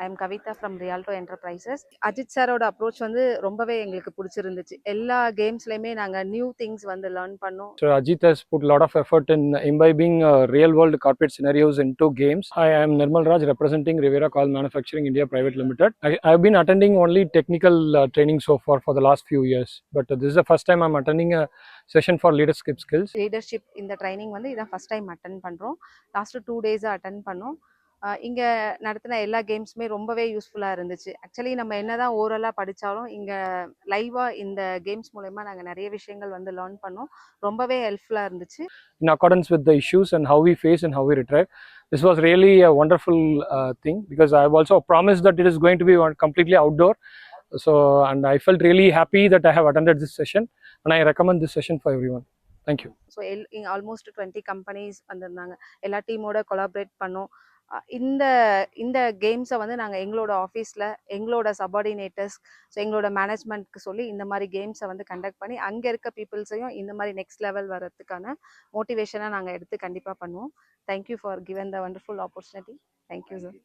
I am Kavitha from Rialto enterprises. Ajit சாரோட approach வந்து ரொம்பவே எங்களுக்கு பிடிச்சிருந்துச்சு. எல்லா கேம்ஸ்லையுமே நாங்கள் நியூ திங்ஸ் வந்து லேர்ன் பண்ணோம். So Ajit has put a lot of effort in imbibing real world corporate scenarios into games. Hi, I am Nirmal Raj representing Rivera Call Manufacturing India Private Limited. I've been attending only technical training so far for the last few years, but this is the first time I'm attending a session for leadership skills. Leadership இந்த training வந்து இதான் first time attend பண்ணுறோம். Last 2 டேஸாக attend பண்ணோம். இங்கே நடத்தின எல்லா கேம்ஸுமே ரொம்பவே யூஸ்ஃபுல்லாக இருந்துச்சு. ஆக்சுவலி நம்ம என்னதான் ஓரலாக படித்தாலும் இங்கே லைவாக இந்த கேம்ஸ் மூலயமா நாங்கள் நிறைய விஷயங்கள் வந்து லேர்ன் பண்ணோம். ரொம்பவே ஹெல்ப்ஃபுல்லாக இருந்துச்சு. In accordance with the issues and how we face and how we retrieve, this was really a wonderful thing, because I have also promised that it is going to be completely outdoor. So, and I felt really happy that I have attended this session, and I recommend this session for everyone. Thank you. So almost 20 companies வந்திருந்தாங்க. எல்லா டீமோட collaborate பண்ணோம். இந்த இந்த கேம்ஸை வந்து நாங்கள் எங்களோட ஆஃபீஸில் எங்களோட சபார்டினேட்டர்ஸ், ஸோ எங்களோட மேனேஜ்மெண்ட்க்கு சொல்லி இந்த மாதிரி கேம்ஸை வந்து கண்டக்ட் பண்ணி அங்கே இருக்க பீப்புள்ஸையும் இந்த மாதிரி நெக்ஸ்ட் லெவல் வரதுக்கான மோட்டிவேஷனாக நாங்கள் எடுத்து கண்டிப்பாக பண்ணுவோம். Thank you for given the wonderful opportunity. Thank you sir.